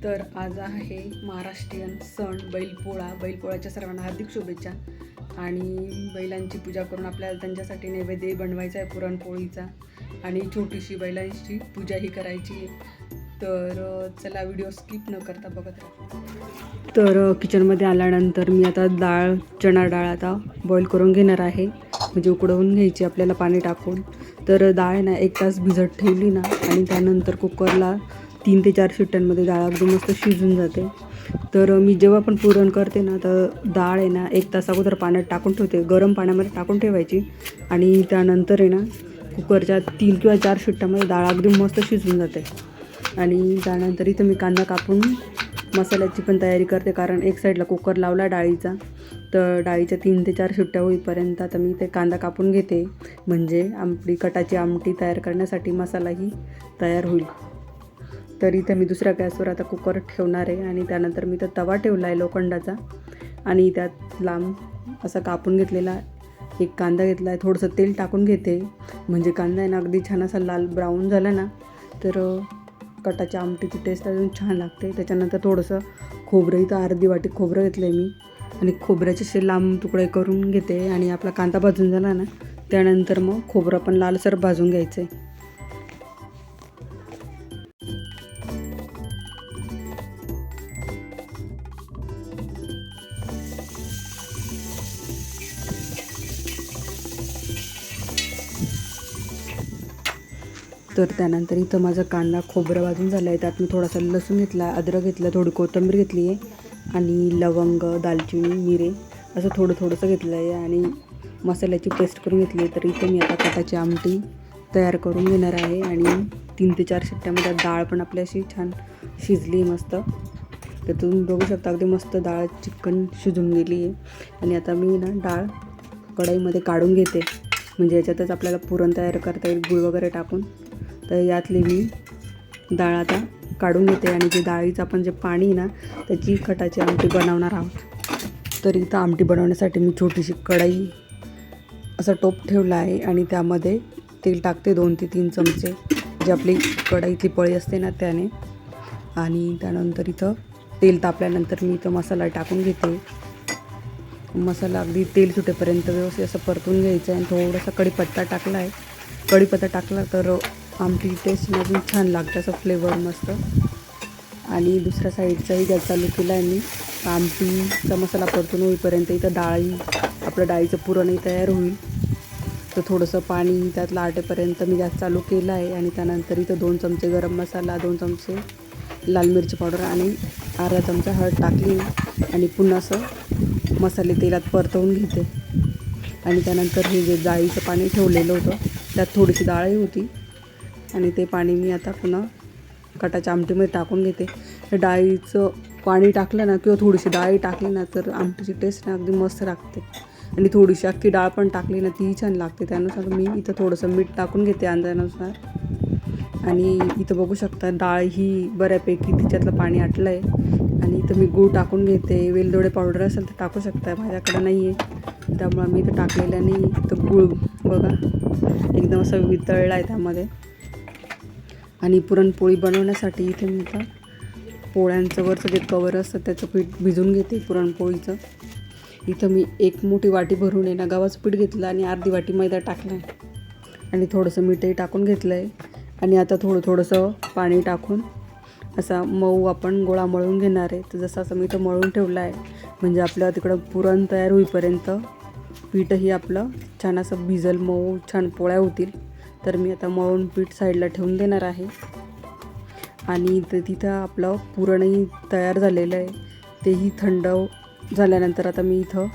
तर आज आहे महाराष्ट्रीयन सण बैलपोळा. बैलपोळ्याच्या सर्वांना हार्दिक शुभेच्छा. आणि बैलांची पूजा करून आपल्याला त्यांच्यासाठी नैवेद्य बनवायचा आहे पुरणपोळीचा, आणि छोटीशी बैलांची पूजाही करायची आहे. तर चला व्हिडिओ स्किप न करता बघत राहा. तर किचनमध्ये आल्यानंतर मी आता चणा डाळ आता बॉईल करून घेणार आहे, म्हणजे उकडवून घ्यायची आपल्याला पाणी टाकून. तर डाळ ना 1 तास भिजत ठेवली ना, आणि त्यानंतर कुकरला 3 ते 4 शिट्ट्यांमध्ये डाळ अगदी मस्त शिजून जाते. तर मी जेव्हा पण पुरण करते ना, तर डाळ आहे ना 1 तास अगोदर पाण्यात टाकून ठेवते, गरम पाण्यामध्ये टाकून ठेवायची. आणि त्यानंतर आहे ना कुकरच्या 3 किंवा 4 शिट्ट्यामध्ये डाळ अगदी मस्त शिजून जाते. आणि त्यानंतर इथं मी कांदा कापून मसाल्याची पण तयारी करते, कारण एक साईडला कुकर लावला डाळीचा. तर डाळीच्या 3 ते 4 शिट्ट्या होईपर्यंत आता मी ते कांदा कापून घेते, म्हणजे कटाची आमटी तयार करण्यासाठी मसालाही तयार होईल. तर इथं मी दुसऱ्या गॅसवर आता कुकर ठेवणार आहे, आणि त्यानंतर मी तर तवा ठेवला आहे लोखंडाचा, आणि त्यात लांब असा कापून घेतलेला एक कांदा घेतला आहे. थोडंसं तेल टाकून घेते, म्हणजे कांदा आहे ना अगदी छान असा लाल ब्राऊन झाला ना, तर कटाच्या आमटीची टेस्ट अजून छान लागते. त्याच्यानंतर थोडंसं खोबरं, इथं अर्धी वाटी खोबरं घेतलं आहे मी, आणि खोबऱ्याचे असे लांब तुकडे करून घेते. आणि आपला कांदा भाजून झाला ना, त्यानंतर मग खोबरं पण लालसर भाजून घ्यायचं आहे. तर त्यानंतर इथं माझा कांदा खोबरं भाजून झाला आहे. त्यात मी थोडासा लसूण घेतला, अद्रक घेतलं, थोडी कोथिंबीर घेतली आहे, आणि लवंग, दालचिनी, मिरे असं थोडंसं घेतलं आहे, आणि मसाल्याची पेस्ट करून घेतली आहे. तर इथे मी आता कटाची आमटी तयार करून घेणार आहे, आणि 3 ते 4 शिट्ट्यामध्ये डाळ पण आपली अशी छान शिजली मस्त. तर तुम्ही बघू शकता अगदी मस्त डाळ चिकन शिजून गेली आहे. आणि आता मी ना डाळ कढईमध्ये काढून घेते, म्हणजे याच्यातच आपल्याला पुरण तयार करता येईल गूळ वगैरे टाकून. तर यातली मी डाळ आता काढून घेते, आणि जे डाळीचं आपण जे पाणी ना त्याची कटाची आमटी बनवणार आहोत. तर इथं आमटी बनवण्यासाठी मी छोटीशी कढई असा टोप ठेवला आहे, आणि त्यामध्ये तेल टाकते 2 ते 3 चमचे, जे आपली कढईतली पळी असते ना त्याने. आणि त्यानंतर इथं तेल तापल्यानंतर मी इथं मसाला टाकून घेते. मसाला अगदी तेल सुटेपर्यंत व्यवस्थित असं परतून घ्यायचं आहे. आणि थोडासा कढीपत्ता टाकला आहे. कढीपत्ता टाकला तर आमटी टेस्ट अजून छान लागतं, असं फ्लेवर मस्त. आणि दुसऱ्या साईडचाही गॅस चालू केला आहे मी. आमटीचा मसाला परतून होईपर्यंत इथं आपलं डाळीचं पुरणही तयार होईल. तर थोडंसं पाणी त्यातलं आटेपर्यंत मी गॅस चालू केला आहे. आणि त्यानंतर इथं 2 चमचे गरम मसाला, 2 चमचे लाल मिरची पावडर, आणि अर्धा चमचा हळद टाकली, आणि पुन्हा असं मसाले तेलात परतवून घेते. आणि त्यानंतर हे जे डाळीचं पाणी ठेवलेलं होतं त्यात थोडीशी डाळही होती, आणि ते पाणी मी आता पुन्हा कटाच्या आमटीमध्ये टाकून घेते. तर डाळीचं पाणी टाकलं ना, किंवा थोडीशी डाळी टाकली ना, तर आमटीची टेस्ट ना अगदी मस्त लागते. आणि थोडीशी अख्खी डाळ पण टाकली ना तीही छान लागते. त्यानुसार मी इथं थोडंसं मीठ टाकून घेते अंदाजानुसार. आणि इथं बघू शकता डाळ ही बऱ्यापैकी तिच्यातलं पाणी आटलं आहे. आणि इथं मी गूळ टाकून घेते. वेलदोडे पावडर असेल तर टाकू शकता, माझ्याकडं नाही आहे त्यामुळं मी इथं टाकलेलं नाही. इथं गूळ बघा एकदम असं वितळलं आहे त्यामध्ये. आणि पुरणपोळी बनवण्यासाठी इथे मी आता पोळ्यांचं वरचं जे कवर असतं त्याचं पीठ भिजून घेते पुरणपोळीचं. इथं मी 1 मोठी वाटी भरून आहे ना गव्हाचं पीठ घेतलं, आणि अर्धी वाटी मैदा टाकला आहे, आणि थोडंसं मीठही टाकून घेतलं आहे. आणि आता थोडंसं पाणी टाकून असा मऊ आपण गोळा मळून घेणार आहे. तर जसं असं मी इथं मळून ठेवलं आहे, म्हणजे आपलं तिकडं पुरण तयार होईपर्यंत पीठही आपलं छान असं भिजल, मऊ छान पोळ्या होतील. तर मी आता मळून पीठ साईडला ठेवून देणार आहे. आणि तिथं आपलं पुरणही तयार झालेलं आहे. तेही थंड झाल्यानंतर आता मी इथं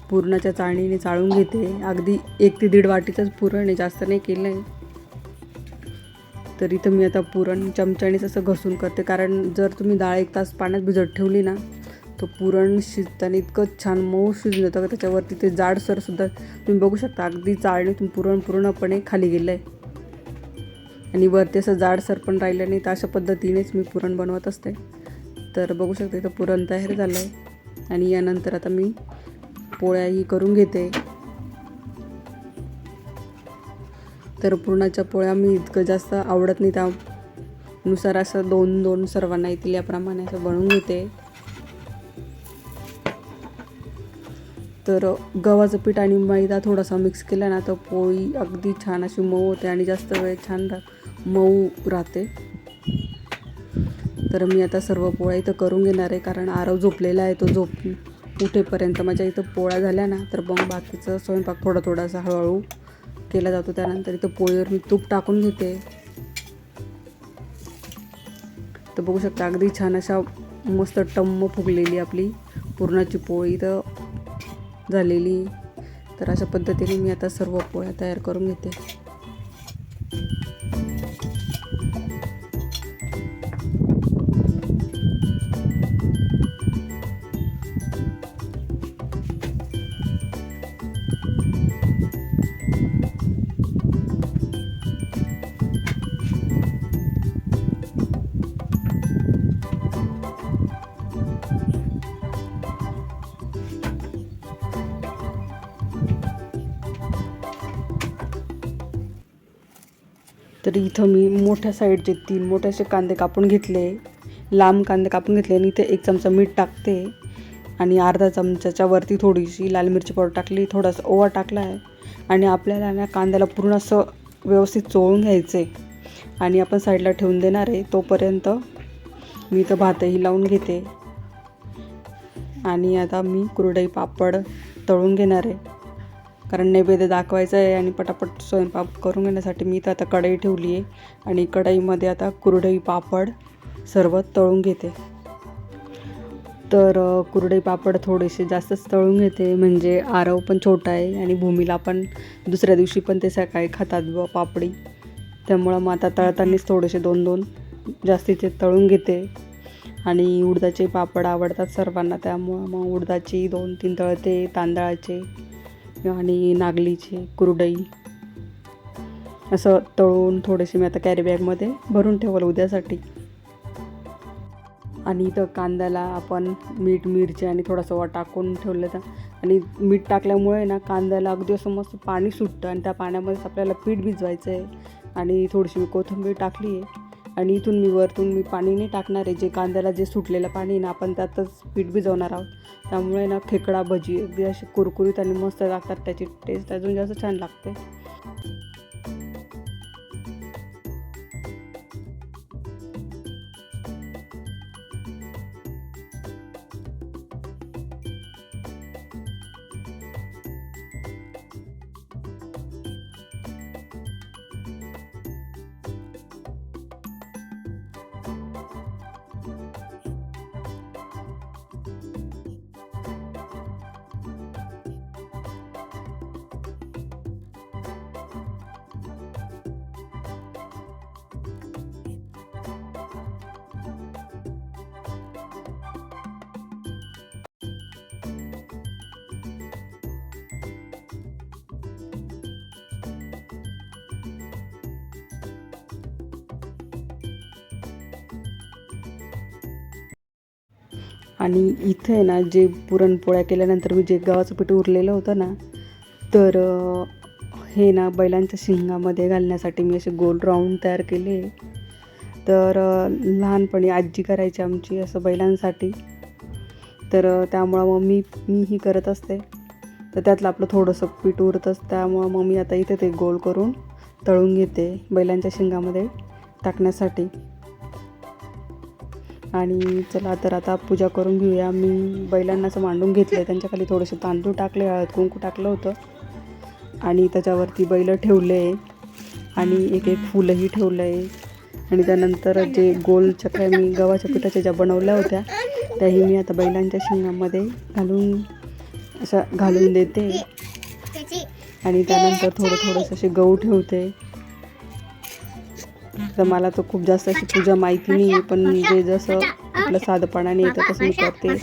पुरणाच्या चाळणीने चाळून घेते. अगदी 1 ते 1.5 वाटीचंच पुरण आहे, जास्त नाही केलं आहे. तर इथं मी आता पुरण चमच्यानेच असं घसून करते, कारण जर तुम्ही डाळ 1 तास पाण्यात भिजत ठेवली ना, तो पुरण शिजताना इतकं छान मऊ शिजून जातं का त्याच्यावरती ते जाडसरसुद्धा तुम्ही बघू शकता, अगदी चाळणीतून पुरण पूर्णपणे खाली गेलं आहे. आणि वरती असं जाडसर पण राहिलं नाही. तर अशा पद्धतीनेच मी पुरण बनवत असते. तर बघू शकता इथं पुरण तयार झालं आहे. आणि यानंतर आता मी पोळ्याही करून घेते. तर पुरणाच्या पोळ्या मी इतकं जास्त आवडत नाही, नुसार असं 2-2 सर्वांना येतील याप्रमाणे असं बनवून घेते. तर गव्हाचं पीठ आणि मैदा थोडासा मिक्स केला ना तर पोळी अगदी छान अशी मऊ होते आणि जास्त वेळ छान मऊ राहते. तर मी आता सर्व पोळ्या इथं करून घेणार आहे, कारण आरव झोपलेला आहे. तो उठेपर्यंत माझ्या इथं पोळ्या झाल्या ना तर मग बाकीचं स्वयंपाक थोडासा हळूहळू केला जातो. त्यानंतर इथं पोळीवर मी तूप टाकून घेते. तर बघू शकता अगदी छान अशा मस्त टम्म फुगलेली आपली पुरणाची पोळी तर झालेली. तर अशा पद्धतीने मी आता सर्व पोळ्या तयार करून घेते. तर इथं मी मोठ्या साईडचे 3 मोठे असे कांदे कापून घेतले, लांब कांदे कापून घेतले आणि इथे 1 चमचा मीठ टाकते आणि अर्धा चमचाच्या वरती थोडीशी लाल मिरची पावडर टाकली, थोडासा ओवा टाकला आहे आणि आपल्याला ना कांद्याला पूर्ण असं व्यवस्थित चोळून घ्यायचे आणि आपण साईडला ठेवून देणार आहे. तोपर्यंत मी इथं भातही लावून घेते आणि आता मी कुरडई पापड तळून घेणार आहे, कारण नैवेद्य दाखवायचं आहे आणि पटापट स्वयंपाक करून घेण्यासाठी मी इथं आता कढई ठेवली आहे आणि कढईमध्ये आता कुरडई पापड सर्व तळून घेते. तर कुरडई पापड थोडेसे जास्तच तळून घेते, म्हणजे आरव पण छोटा आहे आणि भूमीला पण दुसऱ्या दिवशी पण ते सकाळी खातात पापडी. त्यामुळं मग आता तळतानीच थोडेसे 2-2 जास्तीचे तळून घेते. आणि उडदाचे पापड आवडतात सर्वांना, त्यामुळं मग उडदाची 2-3 तळते, तांदळाचे आणि नागलीचे कुरडई असं तळून थोडेसे मी आता कॅरी बॅगमध्ये भरून ठेवलं उद्यासाठी. आणि इथं कांद्याला आपण मीठ, मिरची आणि थोडासा ओवा टाकून ठेवलं तर, आणि मीठ टाकल्यामुळे ना कांद्याला अगदी असं मस्त पाणी सुटतं आणि त्या पाण्यामध्येच आपल्याला पीठ भिजवायचं आहे. आणि थोडीशी मी कोथिंबीर टाकली आहे आणि इथून वरतून पाणी नाही टाकणार आहे. जे कांद्याला जे सुटलेलं पाणी ना आपण त्यातच पीठ भिजवणार आहोत. त्यामुळे ना खेकडा भजी अगदी अशी कुरकुरीत आणि मस्त लागतात, त्याची टेस्ट अजून जास्त छान लागते. आणि इथे ना जे पुरणपोळ्या केल्यानंतर मी जे गव्हाचं पीठ उरलेलं होतं ना, तर हे ना बैलांच्या शिंगामध्ये घालण्यासाठी मी असे गोल राऊंड तयार केले. तर लहानपणी आजी करायची आमची असं बैलांसाठी, तर त्यामुळं मग मीही करत असते. तर त्यातलं आपलं थोडंसं पीठ उरतंच, त्यामुळं मग मी आता इथे ते गोल करून तळून घेते बैलांच्या शिंगामध्ये टाकण्यासाठी. आणि चला तर आता पूजा करून घेऊया. मी बैलांना असं मांडून घेतलं, त्यांच्या खाली थोडेसे तांदूळ टाकले, हळद कुंकू टाकलं होतं आणि त्याच्यावरती बैल ठेवले आणि एक फुलंही ठेवलं आहे. आणि त्यानंतर जे गोल चकऱ्या मी गव्हाच्या पिठाच्या ज्या बनवल्या होत्या त्याही मी आता बैलांच्या शिंगामध्ये घालून देते. आणि त्यानंतर थोडंसं असे गहू ठेवते. तर मला तर खूप जास्त अशी पूजा माहिती नाही आहे, पण जे जसं आपलं साधंपणाने येतं तसं मी करते.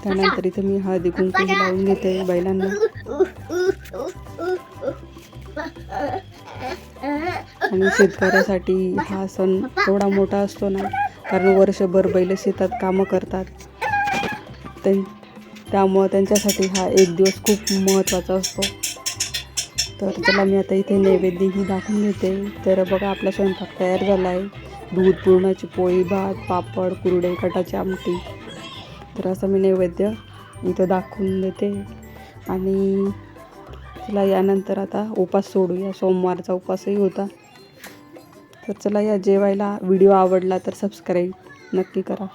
त्यानंतर इथे मी हळदी कुंकूही लावून घेते बैलांना. आणि शेतकऱ्यासाठी हा सण एवढा मोठा असतो ना, कारण वर्षभर बैल शेतात कामं करतात, त्यामुळं त्यांच्यासाठी हा एक दिवस खूप महत्त्वाचा असतो. तर चला मी आता इथे नैवेद्यही दाखवून घेते. तर बघा आपला स्वयंपाक तयार झाला आहे दूध, पुरणाची पोळी, भात, पापड, कुरडे, कटाची आमटी. तर असं मी नैवेद्य इथं दाखवून देते. आणि चला यानंतर आता उपास सोडूया. सोमवारचा उपासही होता. तर चला या जेवायला. व्हिडिओ आवडला तर सबस्क्राईब नक्की करा.